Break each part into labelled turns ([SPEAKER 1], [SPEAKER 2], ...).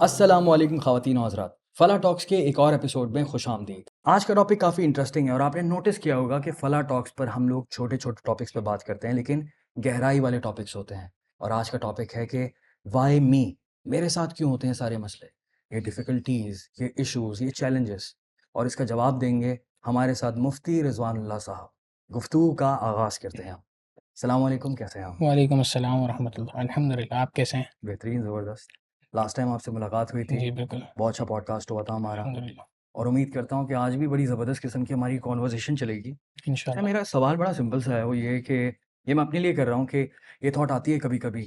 [SPEAKER 1] السلام علیکم خواتین و حضرات، فلا ٹاکس کے ایک اور ایپیسوڈ میں خوش آمدید۔ آج کا ٹاپک کافی انٹرسٹنگ ہے اور آپ نے نوٹس کیا ہوگا کہ فلا ٹاکس پر ہم لوگ چھوٹے چھوٹے ٹاپکس پہ بات کرتے ہیں لیکن گہرائی والے ٹاپکس ہوتے ہیں۔ اور آج کا ٹاپک ہے کہ وائی می، میرے ساتھ کیوں ہوتے ہیں سارے مسئلے، یہ ڈیفیکلٹیز، یہ ایشوز، یہ چیلنجز، اور اس کا جواب دیں گے ہمارے ساتھ مفتی رضوان اللہ صاحب۔ گفتگو کا آغاز کرتے ہیں ہم۔ السلام علیکم، کیسے ہیں آپ؟
[SPEAKER 2] وعلیکم السلام ورحمۃ اللہ، الحمدللہ، آپ کیسے ہیں؟
[SPEAKER 1] بہترین، زبردست۔ لاسٹ ٹائم آپ سے ملاقات ہوئی تھی،
[SPEAKER 2] جی بالکل،
[SPEAKER 1] بہت اچھا پوڈ کاسٹ ہوا تھا ہمارا،
[SPEAKER 2] الحمدللہ،
[SPEAKER 1] اور امید کرتا ہوں کہ آج بھی بڑی زبردست قسم کی ہماری کانورزیشن چلے گی۔ اچھا،
[SPEAKER 2] انشاءاللہ۔
[SPEAKER 1] میرا سوال بڑا سمپل سا ہے، وہ یہ کہ یہ میں اپنے لیے کر رہا ہوں کہ یہ تھاٹ آتی ہے کبھی کبھی،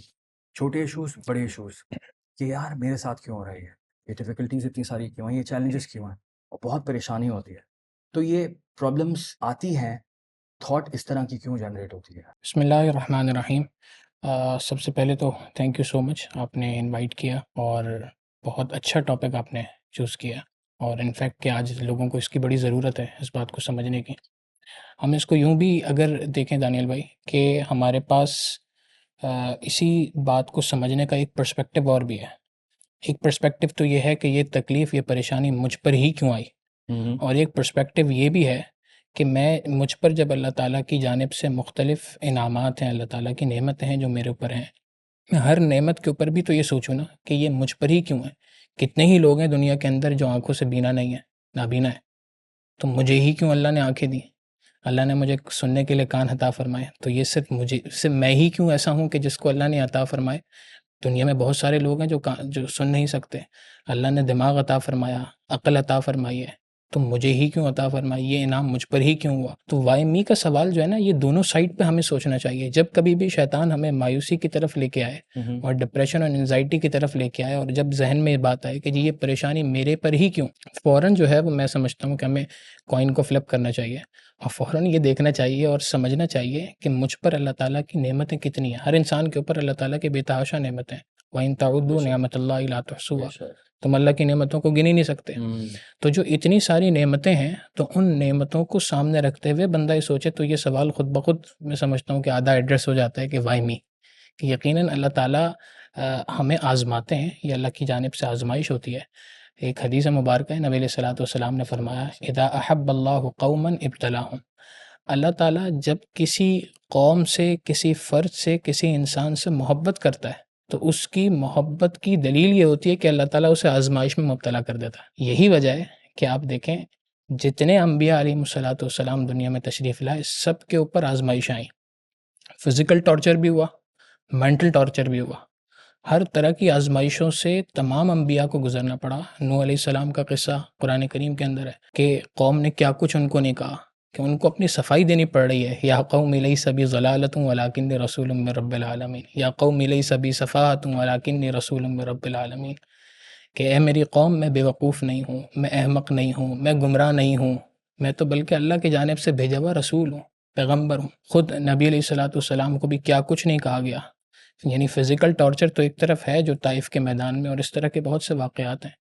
[SPEAKER 1] چھوٹے ایشوز بڑے ایشوز، کہ یار میرے ساتھ کیوں ہو رہی ہے، یہ ڈیفیکلٹیز اتنی ساری کیوں ہیں، یہ چیلنجز کیوں ہیں، اور بہت پریشانی ہوتی ہے۔ تو یہ پرابلمس آتی ہیں، تھاٹ اس طرح کی کیوں جنریٹ ہوتی ہے؟
[SPEAKER 2] بسم اللہ الرحمن الرحیم۔ سب سے پہلے تو تھینک یو سو مچ، آپ نے انوائٹ کیا اور بہت اچھا ٹاپک آپ نے چوز کیا، اور انفیکٹ کہ آج لوگوں کو اس کی بڑی ضرورت ہے، اس بات کو سمجھنے کی۔ ہم اس کو یوں بھی اگر دیکھیں دانیال بھائی کہ ہمارے پاس اسی بات کو سمجھنے کا ایک پرسپیکٹیو اور بھی ہے۔ ایک پرسپیکٹیو تو یہ ہے کہ یہ تکلیف، یہ پریشانی مجھ پر ہی کیوں آئی، اور ایک پرسپیکٹیو یہ بھی ہے کہ مجھ پر جب اللہ تعالیٰ کی جانب سے مختلف انعامات ہیں، اللہ تعالیٰ کی نعمتیں ہیں جو میرے اوپر ہیں، میں ہر نعمت کے اوپر بھی تو یہ سوچوں نا کہ یہ مجھ پر ہی کیوں ہے۔ کتنے ہی لوگ ہیں دنیا کے اندر جو آنکھوں سے بینا نہیں ہے، نابینا ہے، تو مجھے ہی کیوں اللہ نے آنکھیں دی، اللہ نے مجھے سننے کے لیے کان عطا فرمائے، تو یہ صرف میں ہی کیوں ایسا ہوں کہ جس کو اللہ نے عطا فرمائے؟ دنیا میں بہت سارے لوگ ہیں جو سن نہیں سکتے، اللہ نے دماغ عطا فرمایا، عقل عطا فرمائی ہے، تو مجھے ہی کیوں عطا فرمائی، یہ انعام مجھ پر ہی کیوں ہوا؟ تو وائی می کا سوال جو ہے نا، یہ دونوں سائڈ پہ ہمیں سوچنا چاہیے۔ جب کبھی بھی شیطان ہمیں مایوسی کی طرف لے کے آئے اور ڈپریشن اور انزائٹی کی طرف لے کے آئے، اور جب ذہن میں یہ بات آئے کہ جی یہ پریشانی میرے پر ہی کیوں، فوراً جو ہے وہ میں سمجھتا ہوں کہ ہمیں کوائن کو فلپ کرنا چاہیے اور فوراً یہ دیکھنا چاہیے اور سمجھنا چاہیے کہ مجھ پر اللہ تعالیٰ کی نعمتیں کتنی ہیں۔ ہر انسان کے اوپر اللہ تعالیٰ کی بے تحاشا نعمتیں ہیں۔ وَإِن تَعُدُّوا نِعْمَتَ اللَّهِ لَا تُحْصُوهَا، تم اللہ کی نعمتوں کو گن ہی نہیں سکتے۔ تو جو اتنی ساری نعمتیں ہیں، تو ان نعمتوں کو سامنے رکھتے ہوئے بندہ یہ سوچے، تو یہ سوال خود بخود میں سمجھتا ہوں کہ آدھا ایڈریس ہو جاتا ہے کہ وائی می، کہ یقیناً اللہ تعالیٰ ہمیں آزماتے ہیں، یہ اللہ کی جانب سے آزمائش ہوتی ہے۔ ایک حدیث مبارکہ ہے، نبی علیہ الصلوۃ والسلام نے فرمایا، اذا احب اللہ قوما ابتلاہم، اللہ تعالیٰ جب کسی قوم سے، کسی فرد سے، کسی انسان سے محبت کرتا ہے، تو اس کی محبت کی دلیل یہ ہوتی ہے کہ اللہ تعالیٰ اسے آزمائش میں مبتلا کر دیتا ہے۔ یہی وجہ ہے کہ آپ دیکھیں جتنے انبیاء علیہ الصلوۃ والسلام دنیا میں تشریف لائے، سب کے اوپر آزمائش آئیں۔ فزیکل ٹارچر بھی ہوا، مینٹل ٹارچر بھی ہوا، ہر طرح کی آزمائشوں سے تمام انبیاء کو گزرنا پڑا۔ نوح علیہ السلام کا قصہ قرآن کریم کے اندر ہے کہ قوم نے کیا کچھ ان کو نہیں کہا، کہ ان کو اپنی صفائی دینی پڑ رہی ہے، یا قوم لیس بی ضلالۃ ولکن رسول من رب العالمین، یا قوم لیس بی صفاحۃ ولکن رسول من رب العالمین، کہ اے میری قوم، میں بے وقوف نہیں ہوں، میں احمق نہیں ہوں، میں گمراہ نہیں ہوں، میں تو بلکہ اللہ کی جانب سے بھیجا ہوا رسول ہوں، پیغمبر ہوں۔ خود نبی علیہ الصلوۃ والسلام کو بھی کیا کچھ نہیں کہا گیا۔ یعنی فزیکل ٹارچر تو ایک طرف ہے جو طائف کے میدان میں، اور اس طرح کے بہت سے واقعات ہیں،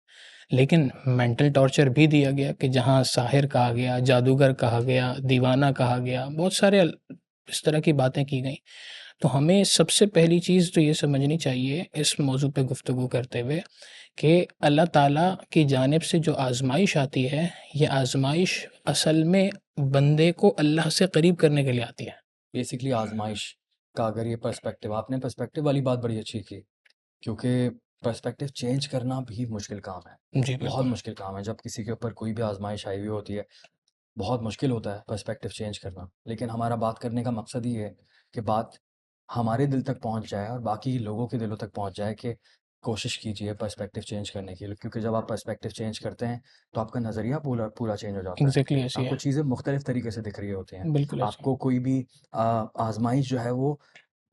[SPEAKER 2] لیکن مینٹل ٹارچر بھی دیا گیا کہ جہاں ساحر کہا گیا، جادوگر کہا گیا، دیوانہ کہا گیا، بہت سارے اس طرح کی باتیں کی گئیں۔ تو ہمیں سب سے پہلی چیز تو یہ سمجھنی چاہیے اس موضوع پہ گفتگو کرتے ہوئے کہ اللہ تعالیٰ کی جانب سے جو آزمائش آتی ہے، یہ آزمائش اصل میں بندے کو اللہ سے قریب کرنے کے لیے آتی ہے۔
[SPEAKER 1] بیسکلی آزمائش کا اگر یہ پرسپیکٹیو، آپ نے پرسپیکٹیو والی بات بڑی اچھی کی، کیونکہ پرسپیکٹیو چینج کرنا بھی مشکل کام ہے،
[SPEAKER 2] جی
[SPEAKER 1] بہت
[SPEAKER 2] بالکل،
[SPEAKER 1] مشکل کام ہے۔ جب کسی کے اوپر کوئی بھی آزمائش آئی ہوئی ہوتی ہے، بہت مشکل ہوتا ہے پرسپیکٹیو چینج کرنا، لیکن ہمارا بات کرنے کا مقصد یہ ہے کہ بات ہمارے دل تک پہنچ جائے اور باقی لوگوں کے دلوں تک پہنچ جائے کہ کوشش کیجیے پرسپیکٹیو چینج کرنے کی، کیونکہ جب آپ پرسپیکٹیو چینج کرتے ہیں تو آپ کا نظریہ پورا چینج ہو جاتا ہے،
[SPEAKER 2] ایگزیکٹلی ایسی
[SPEAKER 1] آپ
[SPEAKER 2] ہے،
[SPEAKER 1] کو چیزیں مختلف طریقے سے دکھ رہی ہوتی ہیں،
[SPEAKER 2] بالکل
[SPEAKER 1] آپ
[SPEAKER 2] ایسی
[SPEAKER 1] کو کوئی بھی آزمائش جو ہے وہ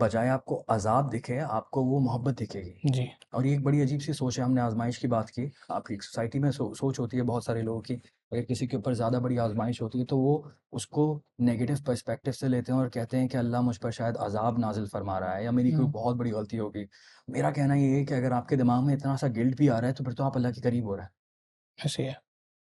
[SPEAKER 1] بجائے آپ کو عذاب دکھے، آپ کو وہ محبت دکھے گی۔
[SPEAKER 2] ہے۔ جی
[SPEAKER 1] اور یہ ایک بڑی عجیب سی سوچ ہے، ہم نے آزمائش کی بات کی، آپ کی سوسائٹی میں سوچ ہوتی ہے بہت سارے لوگوں کی، اگر کسی کے اوپر زیادہ بڑی آزمائش ہوتی ہے تو وہ اس کو نیگیٹو پرسپیکٹیو سے لیتے ہیں اور کہتے ہیں کہ اللہ مجھ پر شاید عذاب نازل فرما رہا ہے، یا میری کوئی بہت بڑی غلطی ہوگی۔ میرا کہنا یہ ہے کہ اگر آپ کے دماغ میں اتنا سا گلٹ بھی آ رہا ہے تو پھر تو آپ اللہ کے قریب ہو رہے ہیں۔
[SPEAKER 2] ایسی ہے۔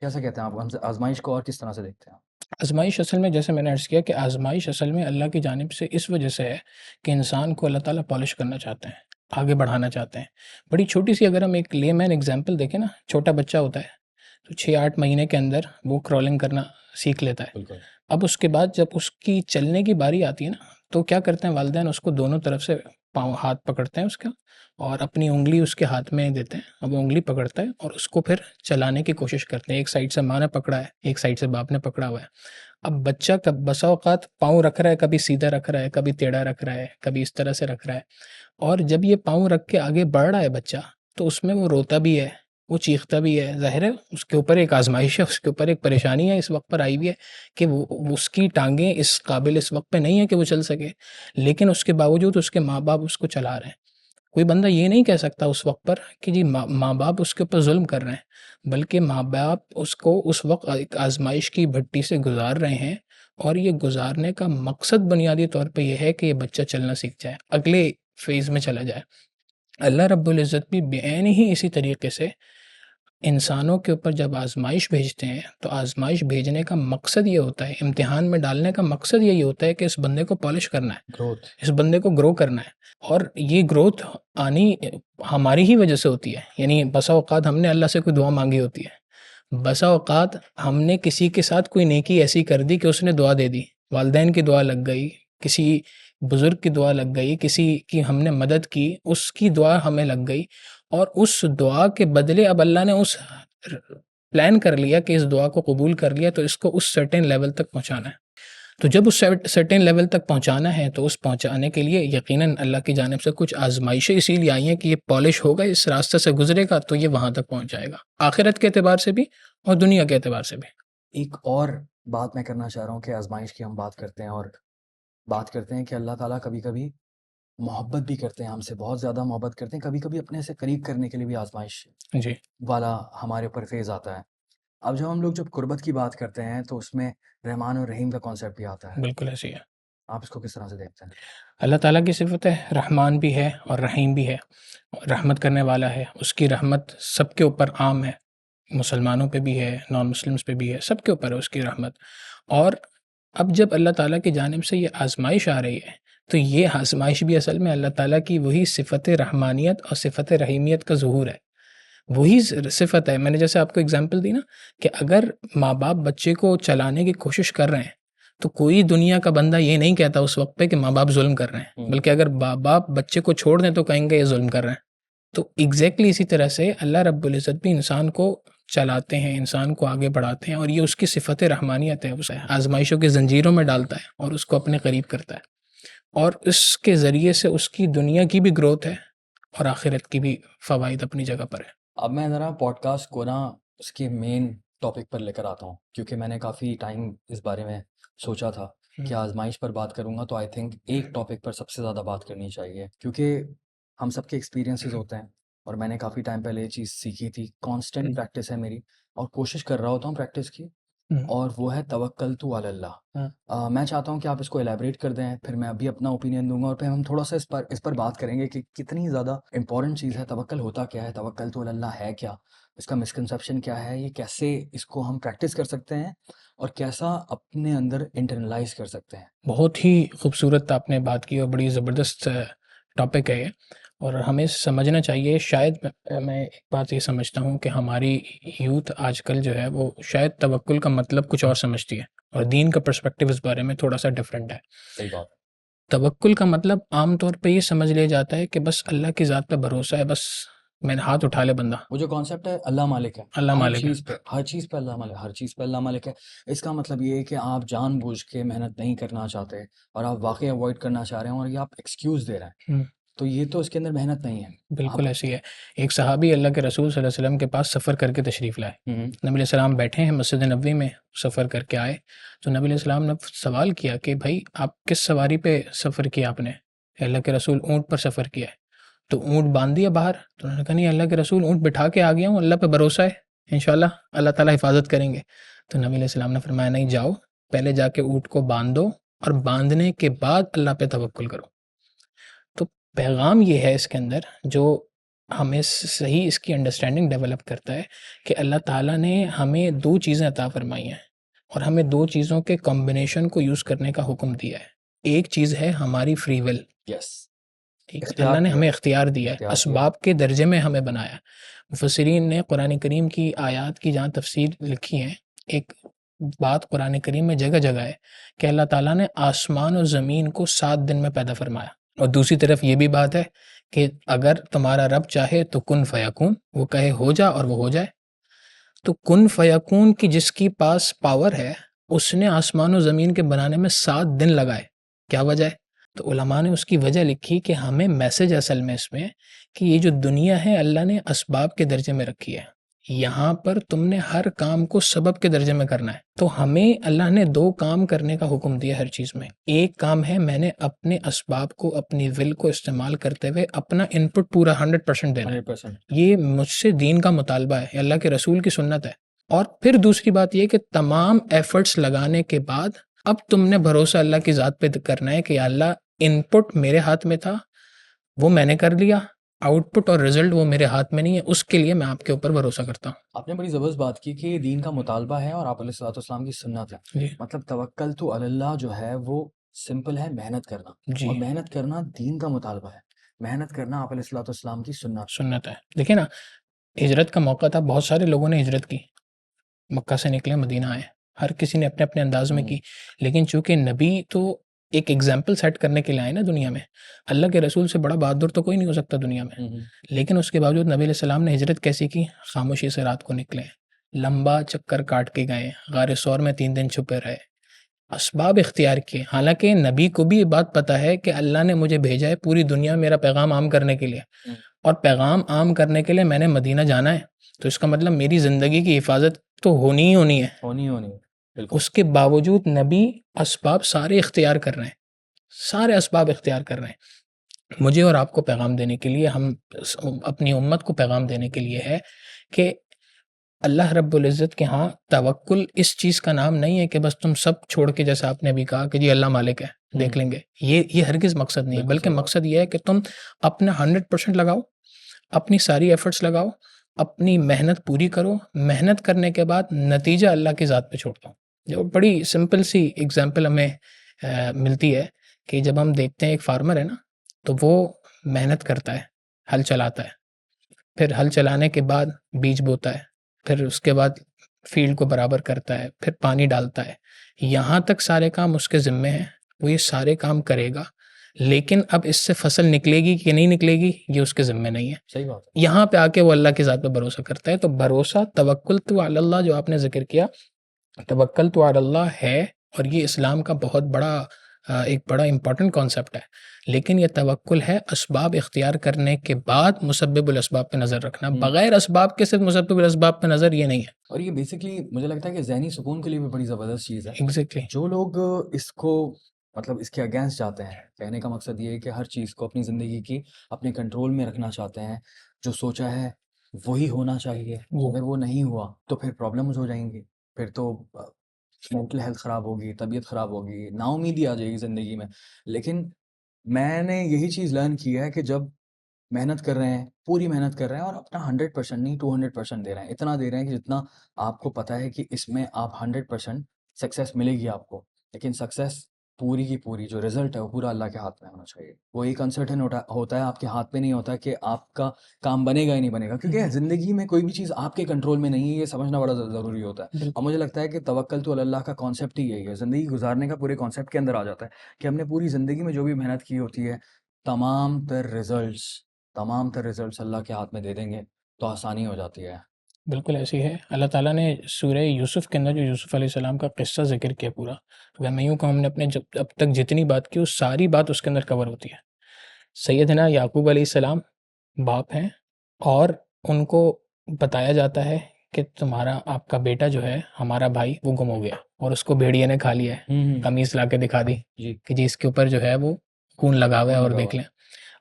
[SPEAKER 1] کیسا کہتے ہیں آپ، ہم آزمائش کو اور کس طرح سے دیکھتے ہیں؟
[SPEAKER 2] آزمائش اصل میں، جیسے میں نے عرض کیا کہ آزمائش اصل میں اللہ کی جانب سے اس وجہ سے ہے کہ انسان کو اللہ تعالیٰ پالش کرنا چاہتے ہیں۔ آگے بڑھانا چاہتے ہیں. بڑی چھوٹی سی اگر ہم ایک لے مین ایگزامپل دیکھیں نا، چھوٹا بچہ ہوتا ہے تو 6-8 مہینے کے اندر وہ کرالنگ کرنا سیکھ لیتا ہے.
[SPEAKER 1] بالکل
[SPEAKER 2] اب اس کے بعد جب اس کی چلنے کی باری آتی ہے نا، تو کیا کرتے ہیں والدین، اس کو دونوں طرف سے ہاتھ پکڑتے ہیں اس کا، اور اپنی انگلی اس کے ہاتھ میں دیتے ہیں. اب وہ انگلی پکڑتا ہے اور اس کو پھر چلانے کی کوشش کرتے ہیں. ایک سائڈ سے ماں نے پکڑا ہے، ایک سائڈ سے باپ نے پکڑا ہوا ہے. اب بچہ بسا اوقات پاؤں رکھ رہا ہے، کبھی سیدھا رکھ رہا ہے، کبھی ٹیڑھا رکھ رہا ہے، کبھی اس طرح سے رکھ رہا ہے. اور جب یہ پاؤں رکھ کے آگے بڑھ رہا ہے بچہ، تو اس میں وہ روتا بھی ہے، وہ چیختا بھی ہے. ظاہر ہے اس کے اوپر ایک آزمائش ہے، اس کے اوپر ایک پریشانی ہے اس وقت پر آئی ہوئی ہے کہ وہ اس کی ٹانگیں اس قابل اس وقت پہ نہیں ہے کہ وہ چل سکے. لیکن اس کے باوجود اس کے ماں باپ اس کو چلا رہے ہیں. کوئی بندہ یہ نہیں کہہ سکتا اس وقت پر کہ جی ماں باپ اس کے اوپر ظلم کر رہے ہیں، بلکہ ماں باپ اس کو اس وقت ایک آزمائش کی بھٹی سے گزار رہے ہیں. اور یہ گزارنے کا مقصد بنیادی طور پہ یہ ہے کہ یہ بچہ چلنا سیکھ جائے، اگلے فیز میں چلا جائے. اللہ رب العزت بھی بعین ہی اسی طریقے سے انسانوں کے اوپر جب آزمائش بھیجتے ہیں تو آزمائش بھیجنے کا مقصد یہ ہوتا ہے، امتحان میں ڈالنے کا مقصد یہی ہوتا ہے کہ اس بندے کو پالش کرنا ہے،
[SPEAKER 1] گروتھ.
[SPEAKER 2] اس بندے کو گرو کرنا ہے. اور یہ گروتھ آنی ہماری ہی وجہ سے ہوتی ہے. یعنی بسا اوقات ہم نے اللہ سے کوئی دعا مانگی ہوتی ہے، بسا اوقات ہم نے کسی کے ساتھ کوئی نیکی ایسی کر دی کہ اس نے دعا دے دی، والدین کی دعا لگ گئی، کسی بزرگ کی دعا لگ گئی، کسی کی ہم نے مدد کی، اس کی دعا ہمیں لگ گئی. اور اس دعا کے بدلے اب اللہ نے اس پلان کر لیا کہ اس دعا کو قبول کر لیا، تو اس کو اس سرٹن لیول تک پہنچانا ہے. تو جب اس سرٹن لیول تک پہنچانا ہے تو اس پہنچانے کے لیے یقیناً اللہ کی جانب سے کچھ آزمائشیں اسی لیے آئی ہیں کہ یہ پالش ہوگا، اس راستے سے گزرے گا تو یہ وہاں تک پہنچ جائے گا، آخرت کے اعتبار سے بھی اور دنیا کے اعتبار سے بھی.
[SPEAKER 1] ایک اور بات میں کرنا چاہ رہا ہوں کہ آزمائش کی ہم بات کرتے ہیں، اور بات کرتے ہیں کہ اللہ تعالیٰ کبھی کبھی محبت بھی کرتے ہیں، ہم سے بہت زیادہ محبت کرتے ہیں، کبھی کبھی اپنے سے قریب کرنے کے لیے بھی آزمائش
[SPEAKER 2] جی
[SPEAKER 1] والا ہمارے اوپر فیز آتا ہے. اب جب ہم لوگ جب قربت کی بات کرتے ہیں تو اس میں رحمان اور رحیم کا کانسیپٹ بھی آتا ہے.
[SPEAKER 2] بالکل ایسی ہے.
[SPEAKER 1] آپ اس کو کس طرح سے دیکھتے ہیں؟
[SPEAKER 2] اللہ تعالیٰ کی صفت ہے، رحمان بھی ہے اور رحیم بھی ہے، رحمت کرنے والا ہے. اس کی رحمت سب کے اوپر عام ہے، مسلمانوں پہ بھی ہے، نان مسلمس پہ بھی ہے، سب کے اوپر ہے اس کی رحمت. اور اب جب اللہ تعالیٰ کی جانب سے یہ آزمائش آ رہی ہے تو یہ آزمائش بھی اصل میں اللہ تعالیٰ کی وہی صفت رحمانیت اور صفت رحیمیت کا ظہور ہے. وہی صفت ہے. میں نے جیسے آپ کو اگزامپل دی نا کہ اگر ماں باپ بچے کو چلانے کی کوشش کر رہے ہیں تو کوئی دنیا کا بندہ یہ نہیں کہتا اس وقت پہ کہ ماں باپ ظلم کر رہے ہیں، بلکہ اگر ماں باپ بچے کو چھوڑ دیں تو کہیں گے یہ ظلم کر رہے ہیں. تو ایگزیکٹلی اسی طرح سے اللہ رب العزت بھی انسان کو چلاتے ہیں، انسان کو آگے بڑھاتے ہیں، اور یہ اس کی صفت رحمانیت ہے. اسے آزمائشوں کی زنجیروں میں ڈالتا ہے اور اس کو اپنے قریب کرتا ہے، اور اس کے ذریعے سے اس کی دنیا کی بھی گروتھ ہے اور آخرت کی بھی فوائد اپنی جگہ پر ہے.
[SPEAKER 1] اب میں ذرا پوڈ کاسٹ کو نا اس کے مین ٹاپک پر لے کر آتا ہوں، کیونکہ میں نے کافی ٹائم اس بارے میں سوچا تھا کہ آزمائش پر بات کروں گا تو آئی تھنک ایک ٹاپک پر سب سے زیادہ بات کرنی چاہیے، کیونکہ ہم سب کے ایکسپیرینسز ہوتے ہیں، اور میں نے کافی ٹائم پہلے یہ چیز سیکھی تھی. کانسٹنٹ پریکٹس ہے میری، اور کوشش کر رہا ہوتا ہوں پریکٹس کی، اور وہ ہے توکلت علی اللہ. میں چاہتا ہوں کہ آپ اس کو ایلیبریٹ کر دیں، پھر میں ابھی اپنا اوپینین دوں گا، اور پھر ہم تھوڑا سا اس پر بات کریں گے کہ کتنی زیادہ امپورٹنٹ چیز ہے. توکل ہوتا کیا ہے، توکلت علی اللہ ہے کیا، اس کا مسکنسیپشن کیا ہے، یہ کیسے اس کو ہم پریکٹس کر سکتے ہیں اور کیسا اپنے اندر انٹرنلائز کر سکتے ہیں.
[SPEAKER 2] بہت ہی خوبصورت آپ نے بات کی اور بڑی زبردست ٹاپک ہے یہ، اور ہمیں سمجھنا چاہیے. شاید میں ایک بات یہ سمجھتا ہوں کہ ہماری یوتھ آج کل جو ہے وہ شاید توکل کا مطلب کچھ اور سمجھتی ہے، اور دین کا پرسپیکٹیو اس بارے میں تھوڑا سا ڈفرینٹ ہے.
[SPEAKER 1] صحیح بات.
[SPEAKER 2] توکل کا مطلب عام طور پہ یہ سمجھ لیا جاتا ہے کہ بس اللہ کی ذات پہ بھروسہ ہے، بس میں نے ہاتھ اٹھا لے بندہ.
[SPEAKER 1] وہ جو کانسیپٹ ہے اللہ مالک ہے،
[SPEAKER 2] اللہ
[SPEAKER 1] ہر
[SPEAKER 2] مالک ہے.
[SPEAKER 1] چیز پہ، ہر چیز پہ اللہ مالک، ہر چیز پہ اللہ مالک ہے. اس کا مطلب یہ ہے کہ آپ جان بوجھ کے محنت نہیں کرنا چاہتے اور آپ واقعی اوائڈ کرنا چاہ رہے ہیں، اور یہ آپ ایکسکیوز دے رہے ہیں، تو یہ تو اس کے اندر محنت نہیں ہے.
[SPEAKER 2] بالکل ایسی ہے. ایک صحابی اللہ کے رسول صلی اللہ علیہ وسلم کے پاس سفر کر کے تشریف لائے. نبی علیہ السلام بیٹھے ہیں مسجد نبوی میں، سفر کر کے آئے تو نبی علیہ السلام نے سوال کیا کہ بھائی آپ کس سواری پہ سفر کیا؟ آپ نے اللہ کے رسول اونٹ پر سفر کیا ہے. تو اونٹ باندھ دیا باہر؟ تو انہوں نے کہا نہیں اللہ کے رسول اونٹ بٹھا کے آ گیا ہوں، اللہ پہ بھروسہ ہے، انشاءاللہ اللہ تعالیٰ حفاظت کریں گے. تو نبی علیہ السلام نے فرمایا نہیں، جاؤ پہلے جا کے اونٹ کو باندھ دو اور باندھنے کے بعد اللہ پہ توکل کرو. تو پیغام یہ ہے اس کے اندر جو ہمیں صحیح اس کی انڈرسٹینڈنگ ڈیولپ کرتا ہے کہ اللہ تعالیٰ نے ہمیں دو چیزیں عطا فرمائی ہیں اور ہمیں دو چیزوں کے کمبینیشن کو یوز کرنے کا حکم دیا ہے. ایک چیز ہے ہماری فری ول،
[SPEAKER 1] یس،
[SPEAKER 2] ٹھیک ہے،
[SPEAKER 1] اختیار
[SPEAKER 2] اللہ نے
[SPEAKER 1] کیا،
[SPEAKER 2] ہمیں اختیار دیا ہے،
[SPEAKER 1] اختیار کیا۔
[SPEAKER 2] اسباب کے درجے میں ہمیں بنایا ہے۔ مفسرین نے قرآن کریم کی آیات کی جہاں تفسیر لکھی ہے، ایک بات قرآن کریم میں جگہ جگہ ہے کہ اللہ تعالیٰ نے آسمان و زمین کو 7 دن میں پیدا فرمایا، اور دوسری طرف یہ بھی بات ہے کہ اگر تمہارا رب چاہے تو کن فیکون، وہ کہے ہو جا اور وہ ہو جائے۔ تو کن فیکون کی جس کی پاس پاور ہے، اس نے آسمان و زمین کے بنانے میں 7 دن لگائے، کیا وجہ ہے؟ تو علماء نے اس کی وجہ لکھی کہ ہمیں میسج اصل میں اس میں کہ یہ جو دنیا ہے اللہ نے اسباب کے درجے میں رکھی ہے، یہاں پر تم نے ہر کام کو سبب کے درجے میں کرنا ہے۔ تو ہمیں اللہ نے 2 کام کرنے کا حکم دیا ہر چیز میں۔ ایک کام ہے میں نے اپنے اسباب کو، اپنی ول کو استعمال کرتے ہوئے اپنا ان پٹ پورا 100% دینا ہے،
[SPEAKER 1] 100%۔
[SPEAKER 2] یہ مجھ سے دین کا مطالبہ ہے، یہ اللہ کے رسول کی سنت ہے۔ اور پھر دوسری بات یہ کہ تمام ایفرٹس لگانے کے بعد اب تم نے بھروسہ اللہ کی ذات پہ کرنا ہے کہ یا اللہ ان پٹ میرے ہاتھ میں تھا، وہ میں نے کر لیا، آؤٹ پٹ اور رزلٹ وہ میرے ہاتھ میں نہیں ہے، اس کے لیے میں آپ کے اوپر بھروسہ کرتا ہوں۔
[SPEAKER 1] آپ نے بڑی زبردست بات کی کہ یہ دین کا مطالبہ ہے اور آپ علیہ الصلوۃ والسلام کی سنت ہے۔
[SPEAKER 2] جی
[SPEAKER 1] مطلب توکلت علی اللہ جو ہے وہ سمپل ہے، محنت کرنا،
[SPEAKER 2] جی
[SPEAKER 1] اور محنت کرنا دین کا مطالبہ ہے، محنت کرنا آپ علیہ الصلوۃ والسلام کی سنت۔
[SPEAKER 2] سنت ہے۔ دیکھیں نا، ہجرت کا موقع تھا، بہت سارے لوگوں نے ہجرت کی، مکہ سے نکلے مدینہ آئے، ہر کسی نے اپنے اپنے انداز میں کی، لیکن چونکہ نبی تو ایک ایگزامپل سیٹ کرنے کے لیے آئے نا دنیا میں، اللہ کے رسول سے بڑا بہادر تو کوئی نہیں ہو سکتا دنیا میں، لیکن اس کے باوجود نبی علیہ السلام نے ہجرت کیسی کی؟ خاموشی سے رات کو نکلے، لمبا چکر کاٹ کے گئے، غار ثور میں 3 دن چھپے رہے، اسباب اختیار کیے۔ حالانکہ نبی کو بھی یہ بات پتہ ہے کہ اللہ نے مجھے بھیجا ہے پوری دنیا میرا پیغام عام کرنے کے لیے، اور پیغام عام کرنے کے لیے میں نے مدینہ جانا ہے، تو اس کا مطلب میری زندگی کی حفاظت تو ہونی ہی ہونی ہے۔
[SPEAKER 1] ہونی بالکل۔
[SPEAKER 2] اس کے باوجود نبی اسباب سارے اختیار کر رہے ہیں، سارے اسباب اختیار کر رہے ہیں، مجھے اور آپ کو پیغام دینے کے لیے، ہم اپنی امت کو پیغام دینے کے لیے ہے کہ اللہ رب العزت کے ہاں توکل اس چیز کا نام نہیں ہے کہ بس تم سب چھوڑ کے، جیسا آپ نے بھی کہا کہ جی اللہ مالک ہے دیکھ لیں گے، یہ ہرگز مقصد نہیں ہے،
[SPEAKER 1] بالکل
[SPEAKER 2] بلکہ
[SPEAKER 1] صحیح بات۔
[SPEAKER 2] مقصد یہ ہے کہ تم اپنا 100% لگاؤ، اپنی ساری ایفرٹس لگاؤ، اپنی محنت پوری کرو، محنت کرنے کے بعد نتیجہ اللہ کی ذات پہ چھوڑ دو۔ جو بڑی سمپل سی ایگزامپل ہمیں ملتی ہے کہ جب ہم دیکھتے ہیں ایک فارمر ہے نا، تو وہ محنت کرتا ہے، ہل چلاتا ہے، پھر ہل چلانے کے بعد بیج بوتا ہے، پھر اس کے بعد فیلڈ کو برابر کرتا ہے، پھر پانی ڈالتا ہے، یہاں تک سارے کام اس کے ذمے ہیں، وہ یہ سارے کام کرے گا، لیکن اب اس سے فصل نکلے گی کہ نہیں نکلے گی یہ اس کے ذمے نہیں ہے۔
[SPEAKER 1] صحیح بات ہے۔
[SPEAKER 2] یہاں پہ آ کے وہ اللہ کی ذات پہ بھروسہ کرتا ہے۔ تو بھروسہ توکلت علی اللہ جو آپ نے ذکر کیا، توکلت علی اللہ ہے، اور یہ اسلام کا بہت بڑا ایک بڑا امپورٹنٹ کانسیپٹ ہے، لیکن یہ توکل ہے اسباب اختیار کرنے کے بعد مسبب الاسباب پہ نظر رکھنا، بغیر اسباب کے صرف مسبب الاسباب پہ نظر یہ نہیں ہے۔
[SPEAKER 1] اور یہ بیسکلی مجھے لگتا ہے کہ ذہنی سکون کے لیے بھی بڑی زبردست چیز ہے۔
[SPEAKER 2] ایگزیکٹلی
[SPEAKER 1] جو لوگ اس کو مطلب اس کے اگینسٹ جاتے ہیں، کہنے کا مقصد یہ ہے کہ ہر چیز کو اپنی زندگی کی اپنے کنٹرول میں رکھنا چاہتے ہیں، جو سوچا ہے وہی ہونا چاہیے، اگر وہ نہیں ہوا تو پھر پرابلمز ہو جائیں گی، پھر تو مینٹل ہیلتھ خراب ہوگی، طبیعت خراب ہوگی، نا امیدی آ جائے گی زندگی میں۔ لیکن میں نے یہی چیز لرن کی ہے کہ جب محنت کر رہے ہیں، پوری محنت کر رہے ہیں، اور اپنا 100% نہیں 200% دے رہے ہیں، اتنا دے رہے ہیں کہ جتنا آپ کو پتہ ہے کہ اس میں آپ 100% سکسیس ملے گی آپ کو، لیکن سکسیس پوری کی پوری جو رزلٹ ہے وہ پورا اللہ کے ہاتھ میں ہونا چاہیے۔ وہ ایک انسرٹن ہوتا ہے، آپ کے ہاتھ میں نہیں ہوتا کہ آپ کا کام بنے گا ہی نہیں بنے گا، کیونکہ زندگی میں کوئی بھی چیز آپ کے کنٹرول میں نہیں ہے، یہ سمجھنا بڑا ضروری ہوتا ہے۔ اور مجھے لگتا ہے کہ توکلت علی اللہ کا کانسیپٹ ہی یہی ہے، زندگی گزارنے کا پورے کانسیپٹ کے اندر آ جاتا ہے کہ ہم نے پوری زندگی میں جو بھی محنت کی ہوتی ہے، تمام تر ریزلٹس اللہ کے ہاتھ میں دے دیں گے تو آسانی ہو جاتی ہے۔
[SPEAKER 2] بالکل ایسی ہے۔ اللہ تعالیٰ نے سورہ یوسف کے اندر جو یوسف علیہ السلام کا قصہ ذکر کیا پورا، اگر میں یوں کہوں ہم نے اپنے اب تک جتنی بات کی وہ ساری بات اس کے اندر کور ہوتی ہے۔ سیدنا یعقوب علیہ السلام باپ ہیں، اور ان کو بتایا جاتا ہے کہ تمہارا آپ کا بیٹا جو ہے ہمارا بھائی وہ گم ہو گیا، اور اس کو بھیڑیے نے کھا لیا ہے، قمیص لا کے دکھا دی کہ جی اس کے اوپر جو ہے وہ خون لگا ہوا ہے اور دیکھ لیں۔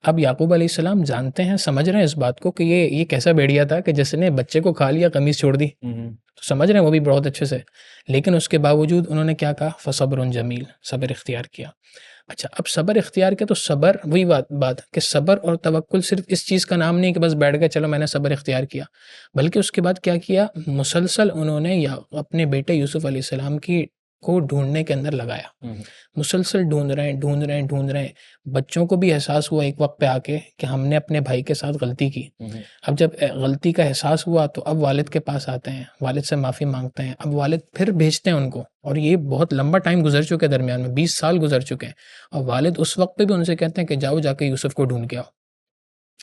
[SPEAKER 2] اب یعقوب علیہ السلام جانتے ہیں، سمجھ رہے ہیں اس بات کو کہ یہ کیسا بھیڑیا تھا کہ جس نے بچے کو کھا لیا، قمیص چھوڑ دی، تو سمجھ رہے ہیں وہ بھی بہت اچھے سے، لیکن اس کے باوجود انہوں نے کیا کہا؟ فصبر جمیل، صبر اختیار کیا۔ اچھا، اب صبر اختیار کیا تو صبر، وہی بات کہ صبر اور توکل صرف اس چیز کا نام نہیں کہ بس بیٹھ گئے چلو میں نے صبر اختیار کیا، بلکہ اس کے بعد کیا کیا؟ مسلسل انہوں نے اپنے بیٹے یوسف علیہ السلام کی کو ڈھونڈنے کے اندر لگایا، مسلسل ڈھونڈ رہے ہیں۔ بچوں کو بھی احساس ہوا ایک وقت پہ آ کے کہ ہم نے اپنے بھائی کے ساتھ غلطی کی۔ اب جب غلطی کا احساس ہوا تو اب والد کے پاس آتے ہیں، والد سے معافی مانگتے ہیں، اب والد پھر بھیجتے ہیں ان کو، اور یہ بہت لمبا ٹائم گزر چکے ہیں، درمیان میں 20 سال گزر چکے ہیں، اور والد اس وقت پہ بھی ان سے کہتے ہیں کہ جاؤ جا کے یوسف کو ڈھونڈ کے آؤ۔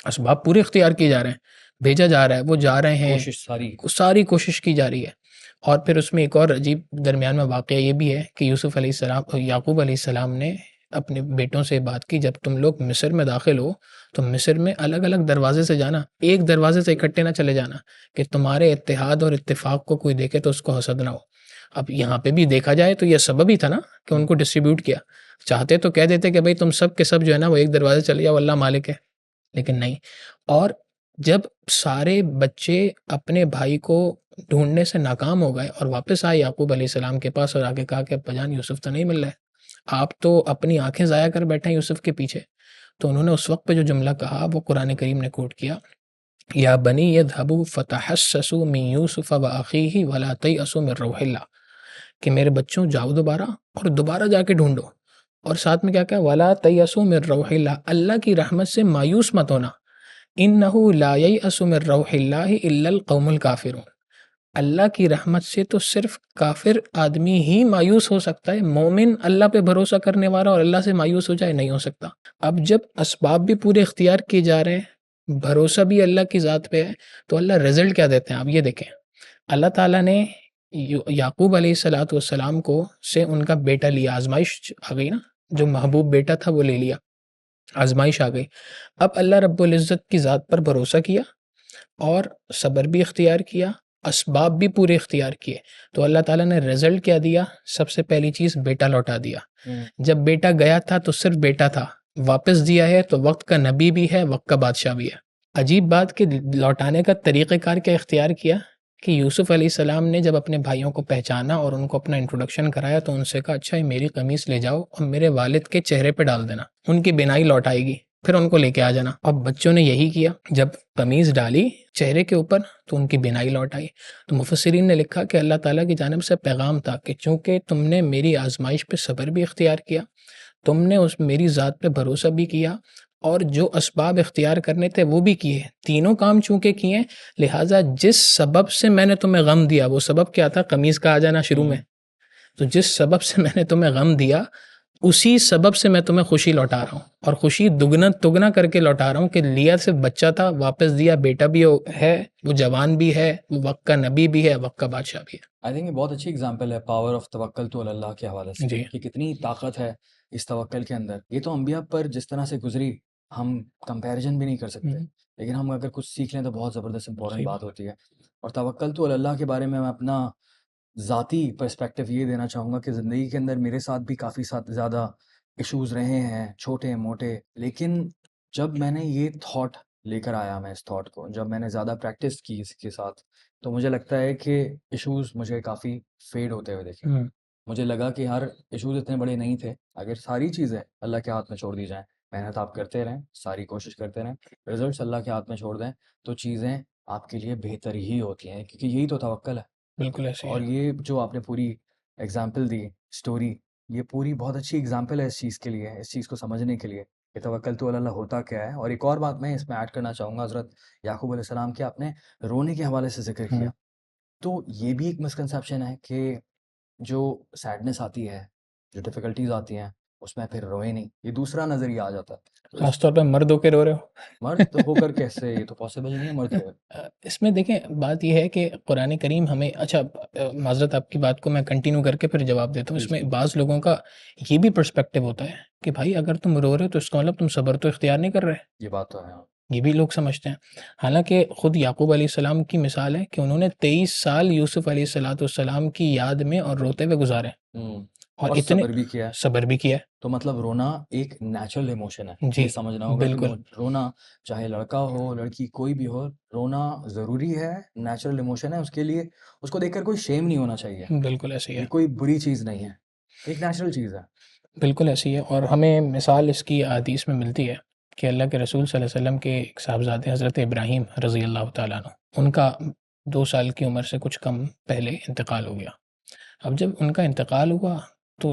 [SPEAKER 2] اسباب پورے اختیار کیے جا رہے ہیں، بھیجا جا رہا ہے، وہ جا رہے ہیں،
[SPEAKER 1] کوشش
[SPEAKER 2] ساری کوشش کی جا رہی ہے۔ اور پھر اس میں ایک اور عجیب درمیان میں واقعہ یہ بھی ہے کہ یوسف علیہ السلام، یعقوب علیہ السلام نے اپنے بیٹوں سے بات کی، جب تم لوگ مصر میں داخل ہو تو مصر میں الگ الگ دروازے سے جانا، ایک دروازے سے اکٹھے نہ چلے جانا، کہ تمہارے اتحاد اور اتفاق کو کوئی دیکھے تو اس کو حسد نہ ہو۔ اب یہاں پہ بھی دیکھا جائے تو یہ سبب ہی تھا نا کہ ان کو ڈسٹریبیوٹ کیا، چاہتے تو کہہ دیتے کہ بھائی تم سب کے سب جو ہے نا وہ ایک دروازے چلے جاؤ، اللہ مالک ہے، لیکن نہیں۔ اور جب سارے بچے اپنے بھائی کو ڈھونڈنے سے ناکام ہو گئے اور واپس آئے یعقوب علیہ السلام کے پاس اور آگے کہا کہ ابا جان یوسف تو نہیں مل رہا ہے، آپ تو اپنی آنکھیں ضائع کر بیٹھے ہیں یوسف کے پیچھے، تو انہوں نے اس وقت پہ جو جملہ کہا وہ قرآن کریم نے کوٹ کیا، یا بنی یذهبوا فتحسسوا من یوسف واخیہ ولا تیأسوا من روح اللہ، کہ میرے بچوں جاؤ دوبارہ اور دوبارہ جا کے ڈھونڈو، اور ساتھ میں کیا کہا ولا تیأسوا من روح اللہ، اللہ کی رحمت سے مایوس مت ہونا، انہ لا ییأس من روح اللہ الا القوم الکافرون، اللہ کی رحمت سے تو صرف کافر آدمی ہی مایوس ہو سکتا ہے، مومن اللہ پہ بھروسہ کرنے والا اور اللہ سے مایوس ہو جائے نہیں ہو سکتا۔ اب جب اسباب بھی پورے اختیار کیے جا رہے ہیں، بھروسہ بھی اللہ کی ذات پہ ہے، تو اللہ رزلٹ کیا دیتے ہیں آپ یہ دیکھیں۔ اللہ تعالیٰ نے یعقوب علیہ السلام کو سے ان کا بیٹا لیا، آزمائش آ گئی نا، جو محبوب بیٹا تھا وہ لے لیا، آزمائش آ گئی۔ اب اللہ رب العزت کی ذات پر بھروسہ کیا اور صبر بھی اختیار کیا، اسباب بھی پورے اختیار کیے، تو اللہ تعالیٰ نے رزلٹ کیا دیا؟ سب سے پہلی چیز بیٹا لوٹا دیا۔ جب بیٹا گیا تھا تو صرف بیٹا تھا، واپس دیا ہے تو وقت کا نبی بھی ہے، وقت کا بادشاہ بھی ہے۔ عجیب بات کہ لوٹانے کا طریقہ کار کیا اختیار کیا کہ یوسف علیہ السلام نے جب اپنے بھائیوں کو پہچانا اور ان کو اپنا انٹروڈکشن کرایا تو ان سے کہا اچھا یہ میری قمیص لے جاؤ اور میرے والد کے چہرے پہ ڈال دینا، ان کی بینائی لوٹ آئے گی، پھر ان کو لے کے آ جانا۔ اب بچوں نے یہی کیا، جب قمیض ڈالی چہرے کے اوپر تو ان کی بینائی لوٹ آئی۔ تو مفسرین نے لکھا کہ اللہ تعالیٰ کی جانب سے پیغام تھا کہ چونکہ تم نے میری آزمائش پہ صبر بھی اختیار کیا، تم نے اس میری ذات پہ بھروسہ بھی کیا، اور جو اسباب اختیار کرنے تھے وہ بھی کیے، تینوں کام چونکہ کیے، لہٰذا جس سبب سے میں نے تمہیں غم دیا، وہ سبب کیا تھا؟ قمیض کا آ جانا شروع میں۔ تو جس سبب سے میں نے تمہیں غم دیا اسی سبب سے میں تمہیں خوشی لوٹا رہا ہوں، اور خوشی دگنا کر کے لوٹا رہا ہوں کہ لیا صرف بچہ تھا، واپس دیا، بیٹا بھی ہے، وہ جوان بھی ہے، وہ وقت کا نبی بھی ہے، وقت کا بادشاہ بھی ہے۔
[SPEAKER 1] آئی تھنک یہ بہت اچھی اگزامپل ہے پاور آف توکل تو اللہ کے حوالے سے،
[SPEAKER 2] جی
[SPEAKER 1] کہ کتنی طاقت ہے اس توکل کے اندر۔ یہ تو انبیاء پر جس طرح سے گزری ہم کمپیریزن بھی نہیں کر سکتے، لیکن ہم اگر کچھ سیکھ لیں تو بہت زبردست امپورٹنٹ بات ہوتی ہے۔ اور توکل تو اللہ کے بارے میں اپنا ذاتی پرسپیکٹو یہ دینا چاہوں گا کہ زندگی کے اندر میرے ساتھ بھی کافی زیادہ ایشوز رہے ہیں، چھوٹے موٹے، لیکن جب میں نے یہ تھاٹ لے کر آیا، میں اس تھاٹ کو جب میں نے زیادہ پریکٹس کی اس کے ساتھ، تو مجھے لگتا ہے کہ ایشوز مجھے کافی فیڈ ہوتے ہوئے دیکھے۔ مجھے لگا کہ ہر ایشوز اتنے بڑے نہیں تھے، اگر ساری چیزیں اللہ کے ہاتھ میں چھوڑ دی جائیں، محنت آپ کرتے رہیں، ساری کوشش کرتے رہیں، رزلٹس اللہ کے ہاتھ میں چھوڑ دیں، تو چیزیں آپ کے لیے بہتر ہی ہوتی ہیں، کیونکہ یہی تو توکل ہے۔
[SPEAKER 2] بالکل ایسے
[SPEAKER 1] اور یہ جو آپ نے پوری ایگزامپل دی، اسٹوری، یہ پوری بہت اچھی ایگزامپل ہے اس چیز کے لیے، اس چیز کو سمجھنے کے لیے کہ توکل تو اللہ ہوتا کیا ہے۔ اور ایک اور بات میں اس میں ایڈ کرنا چاہوں گا، حضرت یعقوب علیہ السلام کے آپ نے رونے کے حوالے سے ذکر کیا، تو یہ بھی ایک مسکنسیپشن ہے کہ جو سیڈنس آتی ہے، جو ڈیفیکلٹیز آتی ہیں، اس میں پھر روئے نہیں، یہ دوسرا نظریہ آ جاتا ہے۔
[SPEAKER 2] خاص طور پہ مرد ہو کے رو رہے ہو،
[SPEAKER 1] مرد تو ہو کر کیسے، یہ تو پاسبل نہیں ہے مرد ہوئے۔
[SPEAKER 2] اس میں دیکھیں بات یہ ہے کہ قرآن کریم ہمیں، اچھا معذرت آپ کی بات کو میں کنٹینیو کر کے پھر جواب دیتا ہوں، اس میں بعض لوگوں کا یہ بھی پرسپیکٹو ہوتا ہے کہ بھائی اگر تم رو رہے ہو تو اس کا مطلب تم صبر تو اختیار نہیں کر رہے،
[SPEAKER 1] یہ بات تو ہے۔
[SPEAKER 2] یہ بھی لوگ سمجھتے ہیں۔ حالانکہ خود یعقوب علیہ السلام کی مثال ہے کہ انہوں نے 23 سال یوسف علیہ السلام کی یاد میں اور روتے ہوئے گزارے، اور اتنے
[SPEAKER 1] صبر بھی کیا ہے۔
[SPEAKER 2] صبر بھی کیا ہے۔
[SPEAKER 1] تو مطلب رونا ایک نیچرل ایموشن ہے،
[SPEAKER 2] جی
[SPEAKER 1] یہ سمجھنا ہوگا کہ
[SPEAKER 2] بالکل
[SPEAKER 1] رونا چاہے لڑکا ہو لڑکی کوئی بھی ہو، رونا ضروری ہے، نیچرل ایموشن ہے، اس کے لیے اس کو دیکھ کر کوئی شیم نہیں ہونا چاہیے،
[SPEAKER 2] بالکل ایسے ہی ہے،
[SPEAKER 1] یہ کوئی بری چیز نہیں ہے، ایک نیچرل چیز ہے۔
[SPEAKER 2] بالکل ایسی ہے۔ اور ہمیں مثال اس کی حدیث میں ملتی ہے کہ اللہ کے رسول صلی اللہ علیہ وسلم کے ایک صاحبزادے حضرت ابراہیم رضی اللہ تعالیٰ عنہ، ان کا 2 سال کی عمر سے کچھ کم پہلے انتقال ہو گیا۔ اب جب ان کا انتقال ہوا تو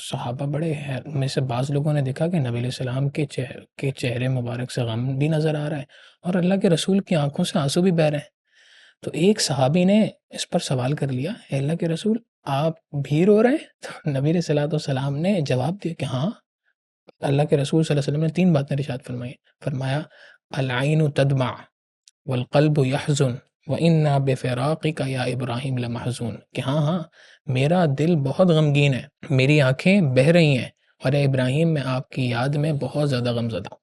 [SPEAKER 2] صحابہ بڑے میں سے بعض لوگوں نے دیکھا کہ نبی علیہ السلام کے چہرے مبارک سے غم بھی نظر آ رہا ہے اور اللہ کے رسول کی آنکھوں سے آنسو بھی بہہ رہے ہیں. تو ایک صحابی نے اس پر سوال کر لیا، اے اللہ کے رسول آپ بھی رو رہے ہیں؟ تو نبی علیہ السلام نے جواب دیا کہ ہاں. اللہ کے رسول صلی اللہ علیہ وسلم نے 3 باتیں ارشاد فرمائی. فرمایا العین تدمع والقلب یحزن وَإِنَّا بِفِرَاقِكَ یا ابراہیم لمحزون، کہ ہاں میرا دل بہت غمگین ہے، میری آنکھیں بہہ رہی ہیں، اور اے ابراہیم میں آپ کی یاد میں بہت زیادہ غم زدہ ہوں.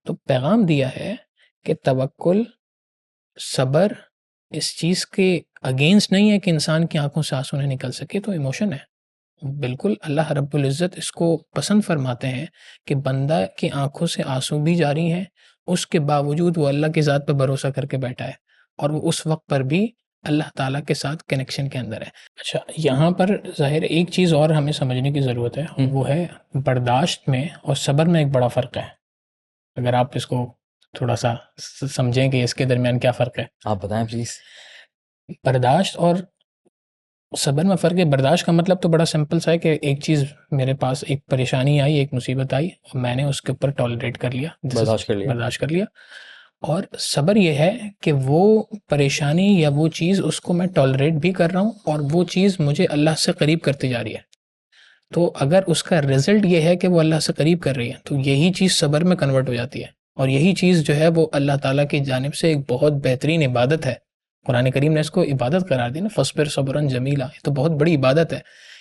[SPEAKER 2] تو پیغام دیا ہے کہ توکل، صبر اس چیز کے اگینسٹ نہیں ہے کہ انسان کی آنکھوں سے آنسو نہیں نکل سکے، تو ایموشن ہے. بالکل اللہ رب العزت اس کو پسند فرماتے ہیں کہ بندہ کی آنکھوں سے آنسو بھی جاری ہیں، اس کے باوجود وہ اللہ کی ذات پہ بھروسہ کر کے بیٹھا ہے، اور وہ اس وقت پر بھی اللہ تعالیٰ کے ساتھ کنیکشن کے اندر ہے. اچھا، یہاں پر ظاہر ایک چیز اور ہمیں سمجھنے کی ضرورت ہے، اور وہ ہے برداشت میں اور صبر میں ایک بڑا فرق ہے. اگر آپ اس کو تھوڑا سا سمجھیں کہ اس کے درمیان کیا فرق ہے.
[SPEAKER 1] آپ بتائیں پلیز.
[SPEAKER 2] برداشت اور صبر میں فرق ہے. برداشت کا مطلب تو بڑا سمپل سا ہے کہ ایک چیز میرے پاس، ایک پریشانی آئی، ایک مصیبت آئی، اور میں نے اس کے اوپر ٹالریٹ کر لیا، برداشت کر لیا. اور صبر یہ ہے کہ وہ پریشانی یا وہ چیز اس کو میں ٹالریٹ بھی کر رہا ہوں، اور وہ چیز مجھے اللہ سے قریب کرتی جا رہی ہے. تو اگر اس کا رزلٹ یہ ہے کہ وہ اللہ سے قریب کر رہی ہے، تو یہی چیز صبر میں کنورٹ ہو جاتی ہے. اور یہی چیز جو ہے وہ اللہ تعالیٰ کی جانب سے ایک بہت بہترین عبادت ہے. قرآن کریم نے اس کو عبادت قرار دی نا، فصبر صبرا جمیلا. یہ تو بہت بڑی عبادت ہے.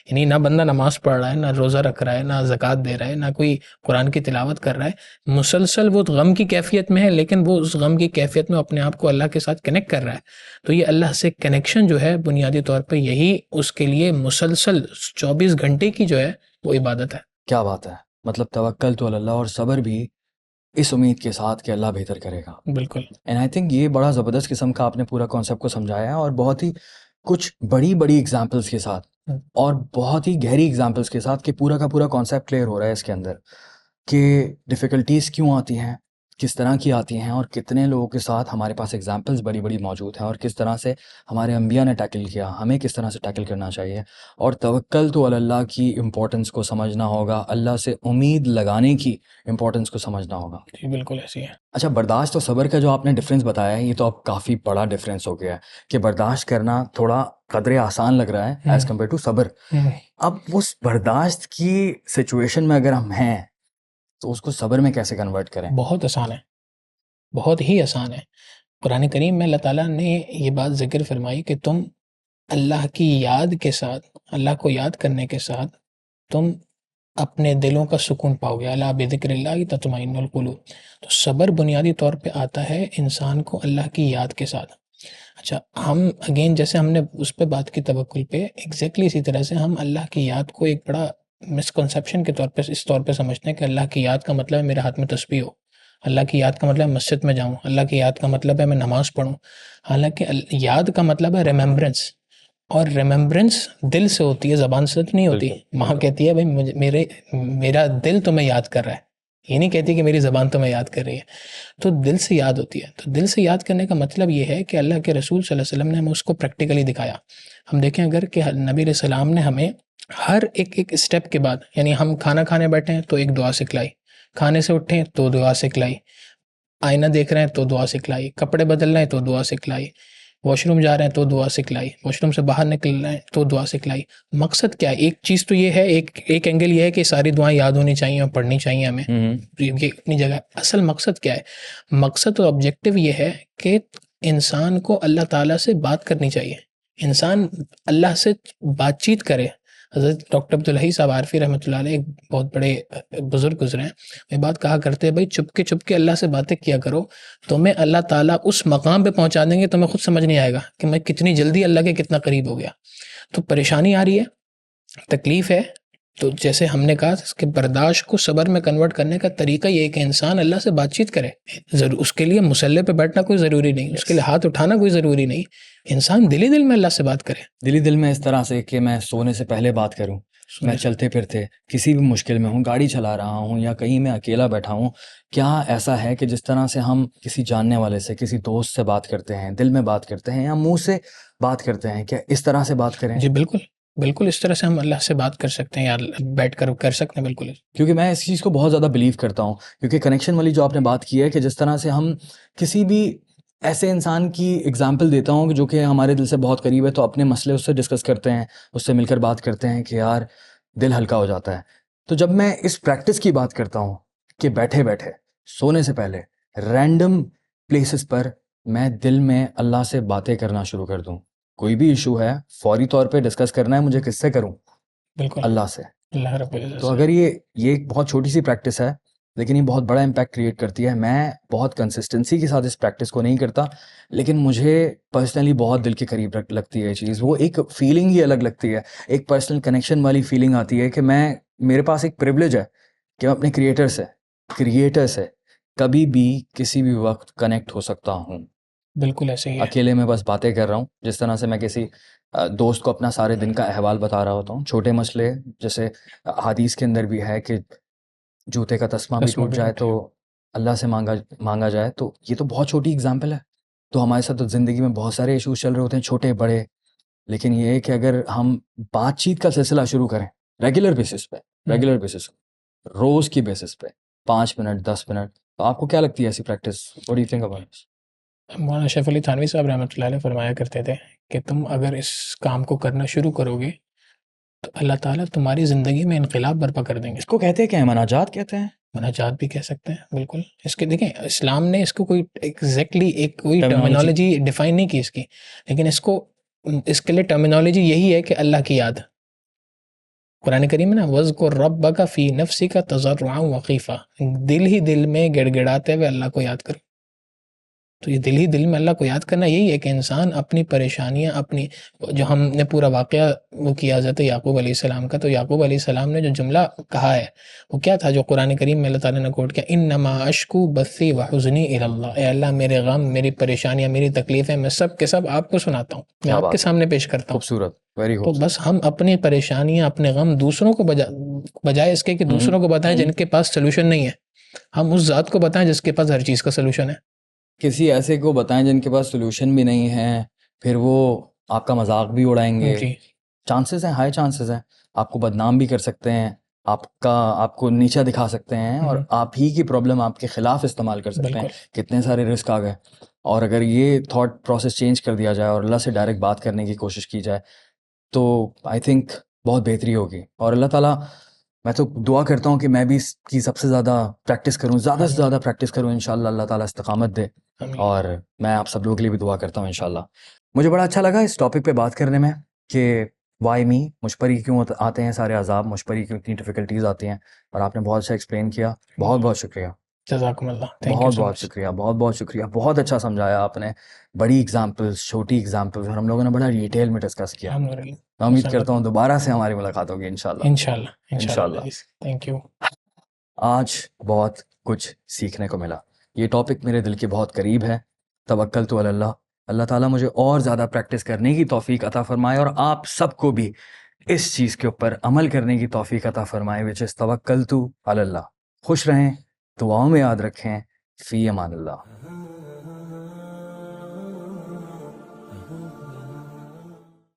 [SPEAKER 2] یعنی نہ بندہ نماز پڑھ رہا ہے، نہ روزہ رکھ رہا ہے، نہ زکوٰۃ دے رہا ہے، نہ کوئی قرآن کی تلاوت کر رہا ہے، مسلسل وہ غم کی کیفیت میں ہے، لیکن وہ اس غم کی کیفیت میں اپنے آپ کو اللہ کے ساتھ کنیکٹ کر رہا ہے. تو یہ اللہ سے کنیکشن جو ہے بنیادی طور پہ یہی اس کے لیے مسلسل 24 گھنٹے کی جو ہے وہ عبادت ہے.
[SPEAKER 1] کیا بات ہے. مطلب توکل تو اللہ اور صبر بھی اس امید کے ساتھ کہ اللہ بہتر کرے گا.
[SPEAKER 2] بالکل.
[SPEAKER 1] اینڈ آئی تھنک یہ بڑا زبردست قسم کا آپ نے پورا کانسیپٹ کو سمجھایا ہے، اور بہت ہی کچھ بڑی ایگزامپلس کے ساتھ اور بہت ہی گہری ایگزامپلس کے ساتھ کہ پورا کا پورا کانسیپٹ کلیئر ہو رہا ہے اس کے اندر کہ ڈیفیکلٹیز کیوں آتی ہیں، کس طرح کی آتی ہیں، اور کتنے لوگوں کے ساتھ ہمارے پاس ایگزامپلس بڑی موجود ہیں، اور کس طرح سے ہمارے انبیاء نے ٹیکل کیا، ہمیں کس طرح سے ٹیکل کرنا چاہیے. اور توکل تو اللہ کی امپورٹنس کو سمجھنا ہوگا، اللہ سے امید لگانے کی امپورٹنس کو سمجھنا ہوگا.
[SPEAKER 2] جی بالکل ایسی ہے.
[SPEAKER 1] اچھا، برداشت اور صبر کا جو آپ نے ڈفرینس بتایا ہے، یہ تو اب کافی بڑا ڈفرینس ہو گیا ہے کہ برداشت کرنا تھوڑا قدرے آسان لگ رہا ہے ایز کمپیئر ٹو صبر. اب اس برداشت کی سچویشن میں اگر ہم ہیں تو اس کو صبر میں کیسے کنورٹ کریں؟
[SPEAKER 2] بہت آسان ہے، بہت ہی آسان ہے. قرآن کریم میں اللہ تعالیٰ نے یہ بات ذکر فرمائی کہ تم اللہ کی یاد کے ساتھ، اللہ کو یاد کرنے کے ساتھ تم اپنے دلوں کا سکون پاؤ گے. الا بذکر اللہ تطمئن القلوب. تو صبر بنیادی طور پہ آتا ہے انسان کو اللہ کی یاد کے ساتھ. اچھا، ہم اگین جیسے ہم نے اس پہ بات کی توکل پہ، ایگزیکٹلی اسی طرح سے ہم اللہ کی یاد کو ایک بڑا مسکنسیپشن کے طور پہ اس طور پہ سمجھتے ہیں کہ اللہ کی یاد کا مطلب ہے میرے ہاتھ میں تسبیح ہو، اللہ کی یاد کا مطلب ہے مسجد میں جاؤں، اللہ کی یاد کا مطلب ہے میں نماز پڑھوں. حالانکہ یاد کا مطلب ہے ریممبرنس، اور ریممبرنس دل سے ہوتی ہے، زبان سے تو نہیں ہوتی. ماں کہتی ہے بھائی میرا دل تمہیں یاد کر رہا ہے، یہ نہیں کہتی کہ میری زبان تمہیں یاد کر رہی ہے. تو دل سے یاد ہوتی ہے. تو دل سے یاد کرنے کا مطلب یہ ہے کہ اللہ کے رسول صلی اللہ علیہ وسلم نے ہمیں اس کو پریکٹیکلی دکھایا. ہم دیکھیں اگر کہ نبی علیہ السلام نے ہمیں ہر ایک اسٹیپ کے بعد، یعنی ہم کھانا کھانے بیٹھے ہیں تو ایک دعا سکھلائی، کھانے سے اٹھیں تو دعا سکھلائی، آئینہ دیکھ رہے ہیں تو دعا سکھلائی، کپڑے بدل رہے ہیں تو دعا سکھلائی، واش روم جا رہے ہیں تو دعا سکھلائی، واش روم سے باہر نکل رہے ہیں تو دعا سکھلائی. مقصد کیا ہے؟ ایک چیز تو یہ ہے، ایک اینگل یہ ہے کہ ساری دعائیں یاد ہونی چاہیے اور پڑھنی چاہیے ہمیں، یہ اپنی جگہ. اصل مقصد کیا ہے؟ مقصد اور آبجیکٹو یہ ہے کہ انسان کو اللہ تعالیٰ سے بات کرنی چاہیے، انسان اللہ سے بات چیت کرے. حضرت ڈاکٹر عبدالحی صاحب عارفی رحمۃ اللہ علیہ ایک بہت بڑے بزرگ گزرے ہیں، یہ بات کہا کرتے ہیں بھائی چپ کے اللہ سے باتیں کیا کرو، تمہیں اللہ تعالیٰ اس مقام پہ پہنچا دیں گے تمہیں خود سمجھ نہیں آئے گا کہ میں کتنی جلدی اللہ کے کتنا قریب ہو گیا. تو پریشانی آ رہی ہے، تکلیف ہے، تو جیسے ہم نے کہا کہ برداشت کو صبر میں کنورٹ کرنے کا طریقہ یہ ہے کہ انسان اللہ سے بات چیت کرے. اس کے لیے مصلے پہ بیٹھنا کوئی ضروری نہیں، اس کے لیے ہاتھ اٹھانا کوئی ضروری نہیں، انسان دل ہی دل میں اللہ سے بات کرے.
[SPEAKER 1] دلی دل میں اس طرح سے کہ میں سونے سے پہلے بات کروں، میں چلتے پھرتے کسی بھی مشکل میں ہوں، گاڑی چلا رہا ہوں یا کہیں میں اکیلا بیٹھا ہوں، کیا ایسا ہے کہ جس طرح سے ہم کسی جاننے والے سے، کسی دوست سے بات کرتے ہیں، دل میں بات کرتے ہیں یا منہ سے بات کرتے ہیں، کیا اس طرح سے بات کریں؟
[SPEAKER 2] جی بالکل بالکل اس طرح سے ہم اللہ سے بات کر سکتے ہیں یا بیٹھ کر سکتے ہیں بالکل.
[SPEAKER 1] کیونکہ میں اس چیز کو بہت زیادہ بلیو کرتا ہوں، کیونکہ کنیکشن والی جو آپ نے بات کی ہے کہ جس طرح سے ہم کسی بھی ایسے انسان کی اگزامپل دیتا ہوں جو کہ ہمارے دل سے بہت قریب ہے، تو اپنے مسئلے اس سے ڈسکس کرتے ہیں، اس سے مل کر بات کرتے ہیں کہ یار دل ہلکا ہو جاتا ہے. تو جب میں اس پریکٹس کی بات کرتا ہوں کہ بیٹھے بیٹھے سونے سے پہلے رینڈم پلیسز پر میں دل میں اللہ سے باتیں کرنا شروع کر دوں، کوئی بھی ایشو ہے فوری طور پہ ڈسکس کرنا ہے مجھے، کس سے کروں؟
[SPEAKER 2] بالکل
[SPEAKER 1] اللہ سے.
[SPEAKER 2] اللہ رب العزت
[SPEAKER 1] تو
[SPEAKER 2] سے.
[SPEAKER 1] اگر یہ ایک بہت چھوٹی سی پریکٹس ہے لیکن یہ بہت بڑا امپیکٹ کریٹ کرتی ہے. میں بہت کنسسٹنسی کے ساتھ اس پریکٹس کو نہیں کرتا، لیکن مجھے پرسنلی بہت دل کے قریب لگتی ہے یہ چیز. وہ ایک فیلنگ ہی الگ لگتی ہے، ایک پرسنل کنیکشن والی فیلنگ آتی ہے کہ میرے پاس ایک پریولیج ہے کہ میں اپنے کریٹر سے کبھی بھی کسی بھی وقت کنیکٹ ہو سکتا ہوں.
[SPEAKER 2] بالکل ایسے ہی ہے.
[SPEAKER 1] اکیلے میں بس باتیں کر رہا ہوں، جس طرح سے میں کسی دوست کو اپنا سارے دن کا احوال بتا رہا ہوتا ہوں. چھوٹے مسئلے جیسے حدیث کے اندر بھی ہے کہ جوتے کا تسمہ بھی ٹوٹ جائے تو اللہ سے مانگا جائے، تو یہ تو بہت چھوٹی اگزامپل ہے. تو ہمارے ساتھ تو زندگی میں بہت سارے ایشوز چل رہے ہوتے ہیں، چھوٹے بڑے، لیکن یہ ہے کہ اگر ہم بات چیت کا سلسلہ شروع کریں ریگولر بیسس روز کی بیسس پہ 5 منٹ 10 منٹ، تو آپ کو کیا لگتی ہے ایسی practice? What do you think about this?
[SPEAKER 2] مولانا اشرف علی تھانوی صاحب رحمۃ اللہ علیہ فرمایا کرتے تھے کہ تم اگر اس کام کو کرنا شروع کرو گے تو اللہ تعالیٰ تمہاری زندگی میں انقلاب برپا کر دیں گے.
[SPEAKER 1] اس کو کہتے ہیں کیا ہے؟ مناجات کہتے ہیں،
[SPEAKER 2] مناجات بھی کہہ سکتے ہیں. بالکل اس کے دیکھیں اسلام نے اس کو کوئی ایگزیکٹلی ایک کوئی
[SPEAKER 1] Terminology.
[SPEAKER 2] ٹرمینالوجی ڈیفائن نہیں کی اس کی، لیکن اس کے لیے ٹرمینالوجی یہی ہے کہ اللہ کی یاد. قرآن کریم میں نا وَاذْكُرْ رَبَّكَ فِي نَفْسِكَ تَضَرُّعًا وَخِيفًا، دل ہی دل میں گڑ گڑاتے ہوئے اللہ کو یاد کرو. تو یہ دل ہی دل میں اللہ کو یاد کرنا یہی ہے کہ انسان اپنی پریشانیاں اپنی، جو ہم نے پورا واقعہ وہ کیا حضرت یعقوب علیہ السلام کا، تو یعقوب علیہ السلام نے جو جملہ کہا ہے وہ کیا تھا جو قرآن کریم میں اللہ تعالیٰ نے کوٹ کیا، انما اشکو بثی وحزنی الی اللہ، اے اللہ میرے غم میری پریشانیاں میری تکلیفیں میں سب کے سب آپ کو سناتا ہوں، میں آپ کے سامنے پیش کرتا ہوں.
[SPEAKER 1] خوبصورت، ویری
[SPEAKER 2] تو
[SPEAKER 1] خوبصورت.
[SPEAKER 2] بس ہم اپنی پریشانیاں اپنے غم دوسروں کو بجائے اس کے کہ دوسروں کو بتائیں جن کے پاس سلوشن نہیں ہے، ہم اس ذات کو بتائیں جس کے پاس ہر چیز کا سلوشن ہے.
[SPEAKER 1] کسی ایسے کو بتائیں جن کے پاس سلوشن بھی نہیں ہے، پھر وہ آپ کا مذاق بھی اڑائیں گے.
[SPEAKER 2] جی
[SPEAKER 1] چانسز ہیں، ہائی چانسز ہیں، آپ کو بدنام بھی کر سکتے ہیں، آپ کو نیچا دکھا سکتے ہیں، اور آپ ہی کی پرابلم آپ کے خلاف استعمال کر سکتے ہیں.
[SPEAKER 2] بالکل
[SPEAKER 1] کتنے سارے رسک آ گئے. اور اگر یہ تھاٹ پروسیس چینج کر دیا جائے اور اللہ سے ڈائریکٹ بات کرنے کی کوشش کی جائے تو آئی تھنک بہت بہتری ہوگی. اور اللہ تعالیٰ، میں تو دعا کرتا ہوں کہ میں بھی اس کی سب سے زیادہ پریکٹس کروں، زیادہ سے زیادہ پریکٹس کروں. انشاءاللہ اللہ تعالیٰ استقامت دے، اور میں آپ سب لوگوں کے لیے بھی دعا کرتا ہوں انشاءاللہ. مجھے بڑا اچھا لگا اس ٹاپک پہ بات کرنے میں کہ وائی می، مجھ پر ہی کیوں آتے ہیں سارے عذاب، مجھ پر ہی کیوں اتنی ڈیفیکلٹیز آتی ہیں، اور آپ نے بہت اچھا ایکسپلین کیا. بہت بہت شکریہ،
[SPEAKER 2] جزاکم اللہ.
[SPEAKER 1] بہت بہت شکریہ، بہت بہت شکریہ. بہت اچھا سمجھایا آپ نے، بڑی ایگزامپلس، چھوٹی ایگزامپلس، اور ہم لوگوں نے بڑا ڈیٹیل میں ڈسکس کیا. میں امید کرتا ہوں دوبارہ سے ہماری ملاقات ہوگی انشاءاللہ.
[SPEAKER 2] انشاءاللہ. Thank you.
[SPEAKER 1] آج بہت کچھ سیکھنے کو ملا. یہ ٹاپک میرے دل کے بہت قریب ہے. توکلت علی اللہ. اللہ تعالیٰ مجھے اور زیادہ پریکٹس کرنے کی توفیق عطا فرمائے، اور آپ سب کو بھی اس چیز کے اوپر عمل کرنے کی توفیق عطا فرمائے، which is توکلت علی اللہ. خوش رہیں، دعاؤں میں یاد رکھیں. فی امان اللہ.